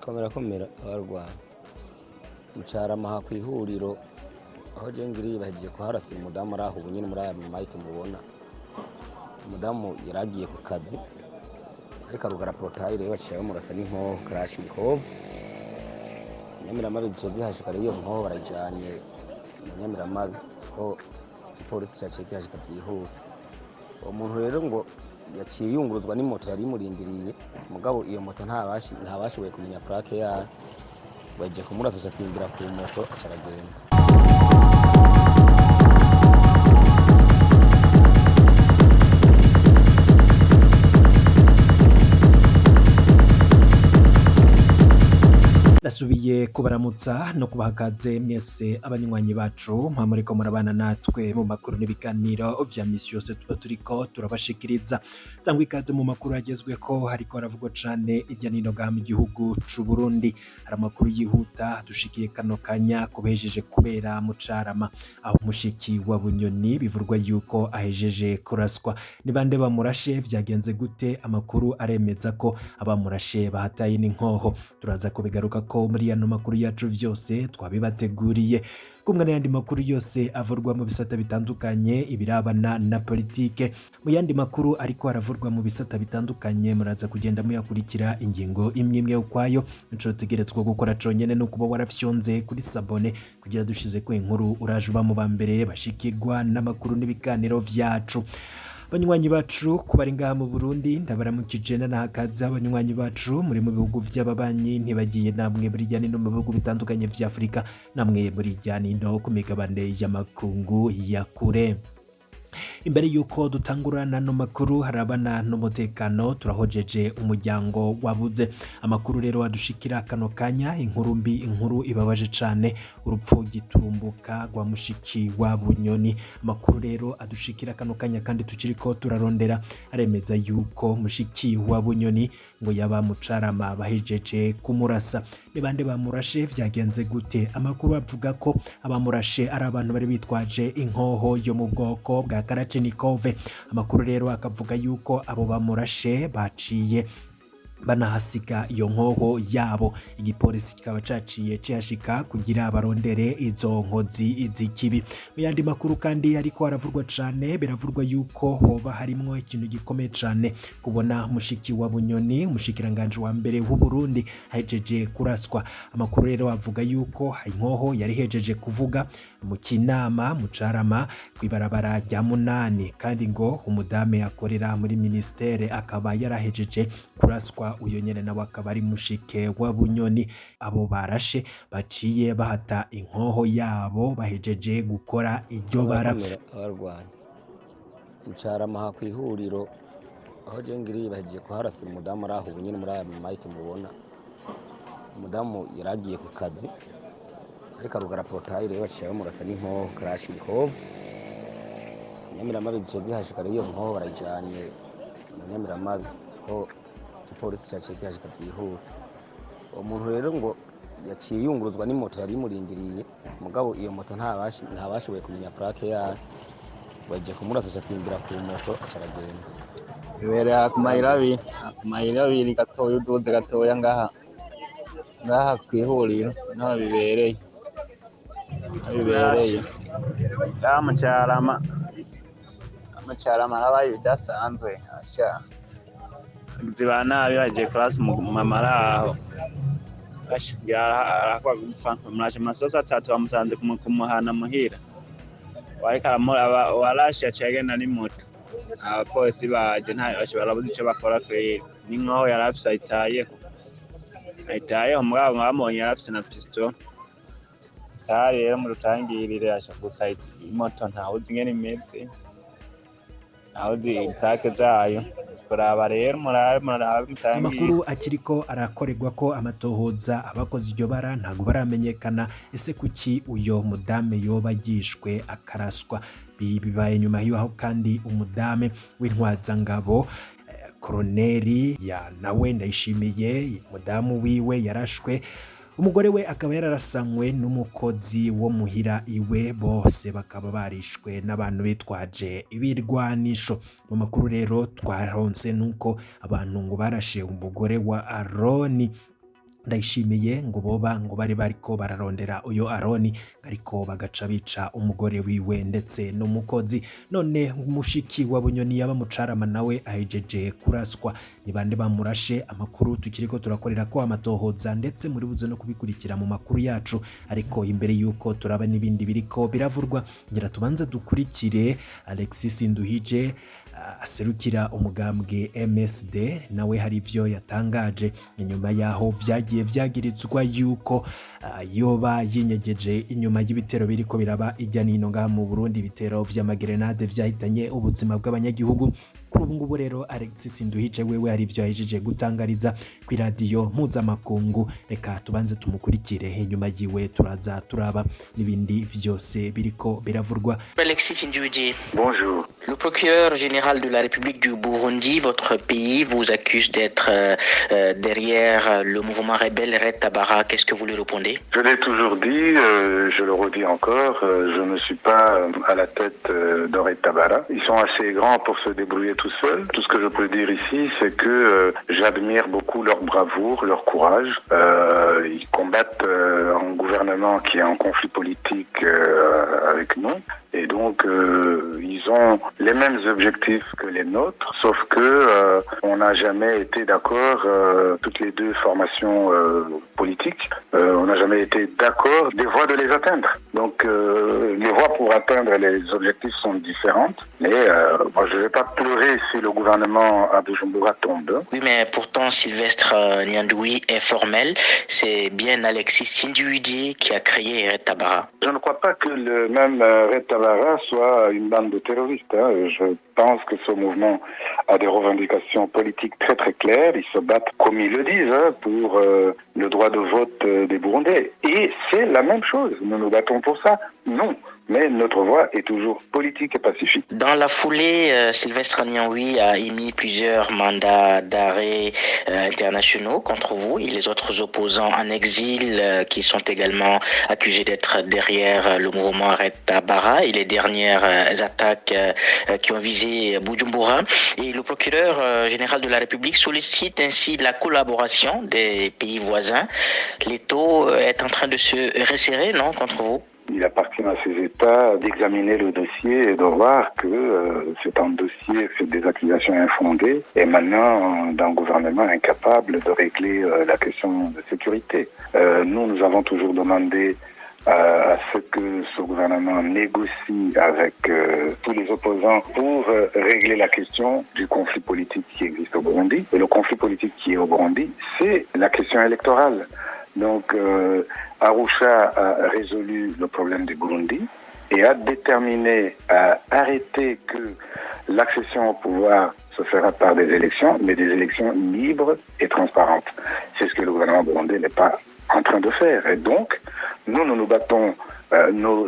komera abarwanyi Mucarama aha kw'ihuriro aho je ngiriye bahejeje kuharasira umudamu ari aho ubu nyene muri aya mayiti mubona. Umudamu yaragiye ku kazi ariko arugara porotayi rero baciye bamurasa n'inkoho karashnikov. Inyamiramabi zico zihashika rero iyo nkoho barayijanye mu Nyamiramabi ko igipolisi caciye kihashika vyihuse. Uwo muntu rero ngo yaciye yunguruzwa n'imoto yari imurindiriye, mugabo iyo moto ntabashoboye kumenya plaque yayo, baje kumurasa aca atsimbira ku moto aca aragenda. Nasubiye kubaramutsa no kubahakaze mwese abanywanyi bacu muriko murabana natwe mu makuru n'ibiganiro vya misi yose tuba turiko turabashikiriza. Sangwa ikaze mu makuru agezweko hariko haravugwa cane irya nino ngaha mu gihugu c'u Burundi. Hari amakuru yihuta dushikiye kano kanya kubejeje kubera mu Carama, aho umushiki wa Bunyoni bivurwa yuko ahejeje kuraswa. Ni bande bamurashe, vyagenze gute? Amakuru aremeza ko abamurashe bahataye n'inkoho. Turaza kubigaruka ko muri ano makuru yacu vyose twabibateguriye, kumwe n'ayandi makuru yose avurwa mu bisata bitandukanye ibirabana na politike. Mu yandi makuru ariko aravurwa mu bisata bitandukanye muraza kugenda muyakurikira ingingo imwe ukwayo. Nico tegerezwa gukora conyene no kuba warafyonze kuri sabone kugira dushize ko inkuru uraje uba mu bambere bashikirwa n'amakuru n'ibiganiro vyacu. Abanywanyi bacu kubari ngaha mu Burundi ndabaramukije nahakaze. Abanywanyi bacu muri mu bihugu vy'ababanyi ntibagiye namwe muri jyane no mu bihugu bitandukanye vya Afrika, namwe muri jyane no ku migabane y'amakungu ya kure. Imbere yuko dutangurana no makuru harabana n'umutekano, turahojeje umuryango wabuze. Amakuru rero adushikira kano kanya, inkuru mbi, inkuru ibabaje cane, urupfu giturumbuka rwa mushiki wa Bunyoni. Amakuru rero adushikira kano kanya kandi tukiriko turarondera aremeza yuko mushiki wa Bunyoni ngo yaba mu Carama bahejeje kumurasa. Ni bande bamurashe, vyagenze gute? Amakuru avuga ko abamurashe ari abantu bari bitwaje inkoho yo mu bwoko bwa Kalashnikov. Amakuru rero akavuga yuko abo bamurashe baciye banahasiga iyo nkoho yabo. Igipolisi kikaba caciye cihashika kugira barondere izo nkozi izikibi. Mu yandi makuru kandi ariko aravurwa cane, biravurwa yuko hoba harimwo ikintu gikomeye cane kubona mushiki wa Bunyoni, umushikiranganje wa mbere w'u Burundi ahejeje kuraswa. Amakuru rero avuga yuko inkoho yari hejeje kuvuga mu Kinama mu Carama kwibarabara rya 8, kandi ngo umudame akorera muri ministere akaba yarahejeje kuraswa. Uyo nyene nawe akaba ari mushike wa Bunyoni. Abo barashe baciye bahata inkoho yabo bahejeje gukora iryo bara. Abarwanyi Mucarama aha kw'ihuriro aho je ngiriye bahejeje kuharasira umudamu ari aho ubu nyene muri aya mayiti mubona. Umudamu yaragiye ku kazi ariko arugara porotayi rero baciye bamurasa n'inkoho karashnikov. Inyamiramabi zico zihashika rero iyo nkoho barayijanye mu Nyamiramabi ko igipolisi caciye kihashika vyihuse. Uwo muntu rero ngo yaciye yunguruzwa n'imoto yari imurindiriye, mugabo iyo moto ntabashoboye kumenya plaque yayo, baje kumurasa aca atsimbira ku moto aca aragenda. Bibereye ku mayira abiri gatoya, uduze gatoya ngaha kw'ihuriro naho bibereye ngaha mu Carama habaye ibidasanzwe. Ziba nabi bagiye kurasa umumama ari aho arakwa gupfa. Murashe amasasu 3 bamusanze kumuhana muhira, warashe yaciye agenda n'imoto. Abapolisi baje barabuze ico bakora kweri. N'inkoho yari afise ayitayeho mugabo mwabonye yari afise na pistolet. Tari rero mu rutangirire aca gusa imoto ntawuzi ingene imeze, ntawuzi plaque zayo. Amakuru akiriko arakorerwa ko amatohoza abakoze iryo bara ntago baramenyekana. Ese kuki uyo mudame yoba yishwe akaraswa? Bibaye nyuma y'aho kandi umudame w'intwazangabo Koloneli ya nawe Ndayishimiye mudamu wiwe yarashwe. Umugore we akaba yararasanywe n'umukozi wo muhira iwe, bose bakaba barishwe n'abantu bitwaje ibirwanisho. Mu makuru rero twaronse nuko abantu ngo barashe umugore wa Aroni Ndayishimiye ngo boba ngo bari bariko bararondera uyo Aroni ariko bagaca bica umugore wiwe ndetse n'umukozi. None mushiki wa Bunyoni yaba Mucarama nawe ahejeje kuraswa. Ni bande bamurashe? Amakuru tukiriko turakorera ko amatohoza ndetse muri buze no kubikurikira mu makuru yacu, ariko imbere yuko turaba n'ibindi biriko biravurwa ngira tubanze dukurikire Alexis Nduhije aserukira umugambwe MSD nawe hari ivyo yatangaje inyuma yaho vyagiye vyagirizwa yuko yoba yinyegeje inyuma y'ibitero biriko biraba ijya nino ngaha mu Burundi, ibitero vy'amagrenade vyahitanye ubuzima bw'abanyagihugu. Kuri ubu ngubu rero Alexis Nduhije wewe hari ivyo yahejeje gutangariza ku radio mpuzamakungu, reka tubanze tumukurikire inyuma yiwe turaza turaba n'ibindi vyose biriko biravurwa. Alexis Nduhije. Bonjour. Le procureur général de la République du Burundi, votre pays, vous accuse d'être derrière le mouvement rebelle Red Tabara. Qu'est-ce que vous lui répondez? Je l'ai toujours dit, je le redis encore, je ne suis pas à la tête de Red Tabara. Ils sont assez grands pour se débrouiller tout seuls. Tout ce que je peux dire ici, c'est que j'admire beaucoup leur bravoure, leur courage. Ils combattent un gouvernement qui est en conflit politique avec nous. Et donc, ils ont les mêmes objectifs que les nôtres, sauf que on n'a jamais été d'accord, toutes les deux formations politiques, on n'a jamais été d'accord des voies de les atteindre. Donc, les voies pour atteindre les objectifs sont différentes, mais moi, je ne vais pas pleurer si le gouvernement à Bujumbura tombe. Oui, mais pourtant, Sylvestre Nyandoui est formel. C'est bien Alexis Nduhije qui a créé Red Tabara. Je ne crois pas que le même Red Tabara soit une bande de terroristes. Je pense que ce mouvement a des revendications politiques très très claires. Ils se battent, comme ils le disent, pour le droit de vote des Burundais. Et c'est la même chose. Nous nous battons pour ça. Non. Mais notre voie est toujours politique et pacifique. Dans la foulée, Sylvestre Nyandoui a émis plusieurs mandats d'arrêt internationaux contre vous et les autres opposants en exil qui sont également accusés d'être derrière le mouvement Red Tabara et les dernières attaques qui ont visé Bujumbura. Et le procureur général de la République sollicite ainsi la collaboration des pays voisins. L'étau est en train de se resserrer, non, contre vous? Il appartient à ces États d'examiner le dossier et de voir que c'est un dossier fait des accusations infondées et maintenant d'un gouvernement incapable de régler la question de sécurité. Nous avons toujours demandé à ce que ce gouvernement négocie avec tous les opposants pour régler la question du conflit politique qui existe au Burundi. Et le conflit politique qui est au Burundi, c'est la question électorale. Donc, Arusha a résolu le problème du Burundi et a déterminé à arrêter que l'accession au pouvoir se fera par des élections, mais des élections libres et transparentes. C'est ce que le gouvernement burundais n'est pas en train de faire. Et donc, nous battons, nos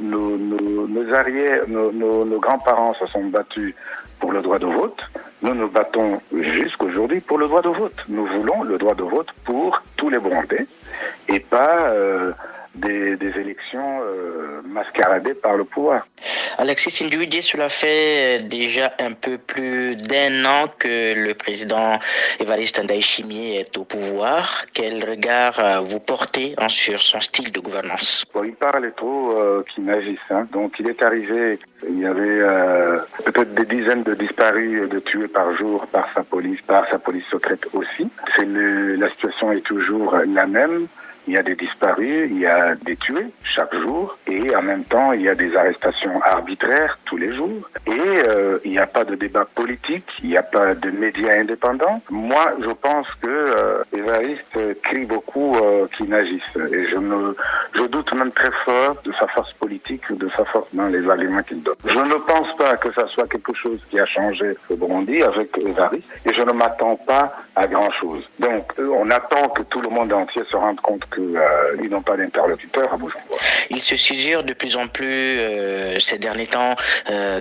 grands-parents se sont battus pour le droit de vote. Nous nous battons jusqu'aujourd'hui pour le droit de vote. Nous voulons le droit de vote pour tous les Burundais et pas des élections mascaradées par le pouvoir. Alexis Nduhije, cela fait déjà un peu plus d'1 an que le président Evariste Ndayishimiye est au pouvoir. Quel regard vous portez sur son style de gouvernance? Bon, il parle trop qu'il n'agisse. Donc il est arrivé, il y avait peut-être des dizaines de disparus, de tués par jour par sa police secrète aussi. La situation est toujours la même. Il y a des disparus, il y a des tués chaque jour et en même temps il y a des arrestations arbitraires tous les jours et il n'y a pas de débat politique, il n'y a pas de médias indépendants. Moi je pense que Évariste crie beaucoup qu'il n'agisse et je doute même très fort de sa force politique ou de sa force dans les arguments qu'il donne. Je ne pense pas que ça soit quelque chose qui a changé au Burundi avec Évariste et je ne m'attends pas à grand chose. Donc on attend que tout le monde entier se rende compte qu'ils n'ont pas d'interlocuteur à Bujumbura. Il se suggère de plus en plus ces derniers temps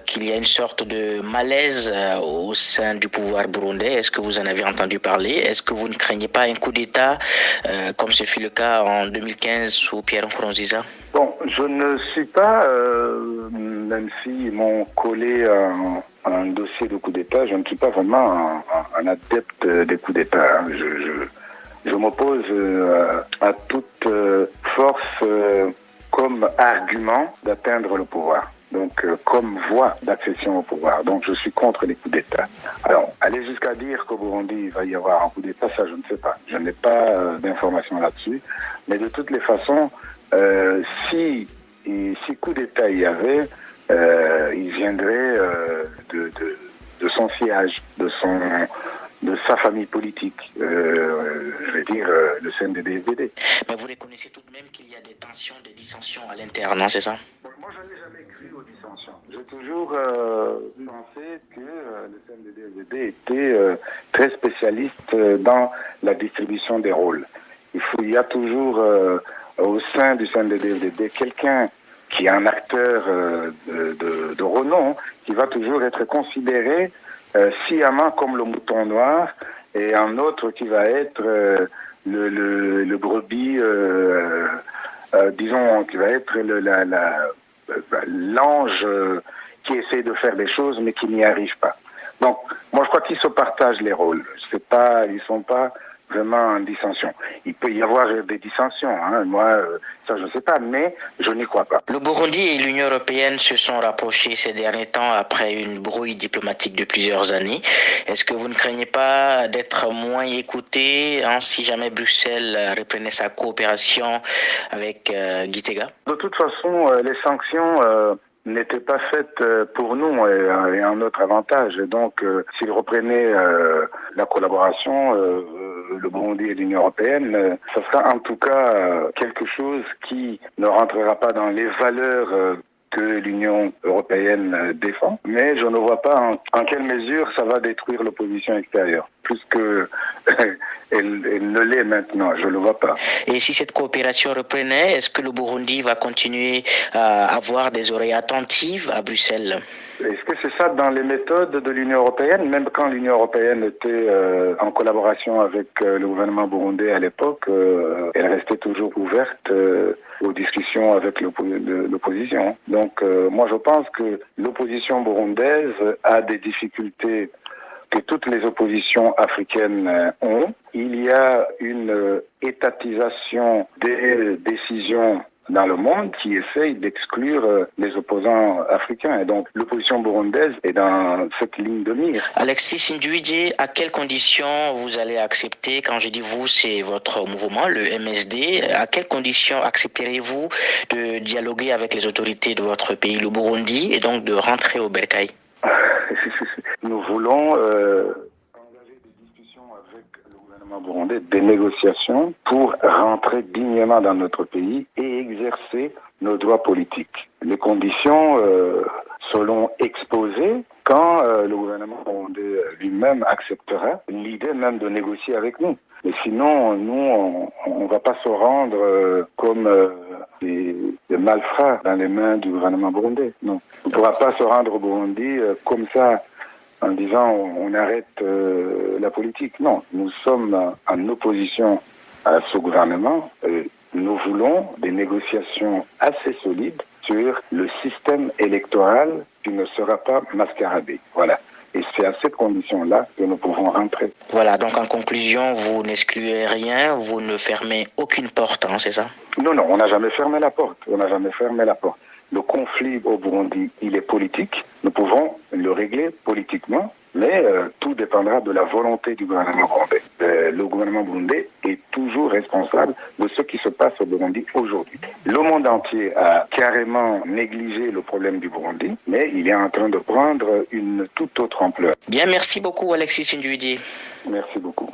qu'il y a une sorte de malaise au sein du pouvoir burundais. Est-ce que vous en avez entendu parler? Est-ce que vous ne craignez pas un coup d'État comme ce fut le cas en 2015 sous Pierre Nkurunziza? Bon, je ne suis pas, même s'ils m'ont collé un dossier de coup d'État, je ne suis pas vraiment un adepte des coups d'État. Je m'oppose instrument d'atteindre le pouvoir. Donc, comme voie d'accession au pouvoir. Donc, je suis contre les coups d'État. Alors, aller jusqu'à dire qu'au Burundi, il va y avoir un coup d'État, ça, je ne sais pas. Je n'ai pas d'informations là-dessus. Mais de toutes les façons, si coup d'État il y avait, il viendrait de son siège, de sa famille politique, je vais dire le CNDD-FDD. Mais vous reconnaissez tout de même qu'il y a des tensions, des dissensions à l'interne, non, c'est ça? Moi, je n'ai jamais cru aux dissensions. J'ai toujours pensé que le CNDD-FDD était très spécialiste dans la distribution des rôles. Il y a toujours au sein du CNDD-FDD quelqu'un qui est un acteur de renom, qui va toujours être considéré sciemment comme le mouton noir, et un autre qui va être le brebis, disons, qui va être l'ange qui essaie de faire des choses mais qui n'y arrive pas. Donc, moi je crois qu'ils se partagent les rôles. Ils sont pas vraiment en dissension. Il peut y avoir des dissensions, hein. Moi, ça je ne sais pas, mais je n'y crois pas. Le Burundi et l'Union européenne se sont rapprochés ces derniers temps après une brouille diplomatique de plusieurs années. Est-ce que vous ne craignez pas d'être moins écouté si jamais Bruxelles reprenait sa coopération avec Gitega? De toute façon, les sanctions n'étaient pas faites pour nous et à notre avantage. Et donc, s'ils reprenaient la collaboration, le Burundi et l'Union européenne, ça sera en tout cas quelque chose qui ne rentrera pas dans les valeurs que l'Union européenne défend. Mais je ne vois pas en quelle mesure ça va détruire l'opposition extérieure, puisque elle ne l'est maintenant, je ne le vois pas. Et si cette coopération reprenait, est-ce que le Burundi va continuer à avoir des oreilles attentives à Bruxelles? Est-ce que c'est ça dans les méthodes de l'Union européenne? Même quand l'Union européenne était en collaboration avec le gouvernement burundais à l'époque, elle restait toujours ouverte aux discussions avec l'opposition. Donc moi je pense que l'opposition burundaise a des difficultés que toutes les oppositions africaines ont. Il y a une étatisation des décisions dans le monde qui essaye d'exclure les opposants africains. Et donc, l'opposition burundaise est dans cette ligne de mire. Alexis Nduidje, à quelles conditions vous allez accepter, quand je dis vous, c'est votre mouvement, le MSD, à quelles conditions accepterez-vous de dialoguer avec les autorités de votre pays, le Burundi, et donc de rentrer au Bercail? Nous voulons engager des discussions avec le gouvernement burundais, des négociations pour rentrer dignement dans notre pays et exercer nos droits politiques. Les conditions seront exposées quand le gouvernement burundais lui-même acceptera l'idée même de négocier avec nous. Mais sinon, nous, on ne va pas se rendre comme des malfrats dans les mains du gouvernement burundais. Non. On ne pourra pas se rendre au Burundi comme ça, en disant on arrête la politique. Non, nous sommes en opposition à ce gouvernement. Nous voulons des négociations assez solides sur le système électoral qui ne sera pas mascaradé. Voilà. Et c'est à cette condition-là que nous pouvons rentrer. Voilà, donc en conclusion, vous n'excluez rien, vous ne fermez aucune porte, hein, c'est ça? Non, on n'a jamais fermé la porte. On n'a jamais fermé la porte. Le conflit au Burundi, il est politique. Nous pouvons le régler politiquement, mais tout dépendra de la volonté du gouvernement burundais. Le gouvernement burundais est toujours responsable de ce qui se passe au Burundi aujourd'hui. Le monde entier a carrément négligé le problème du Burundi, mais il est en train de prendre une toute autre ampleur. Bien, merci beaucoup Alexis Nduidje. Merci beaucoup.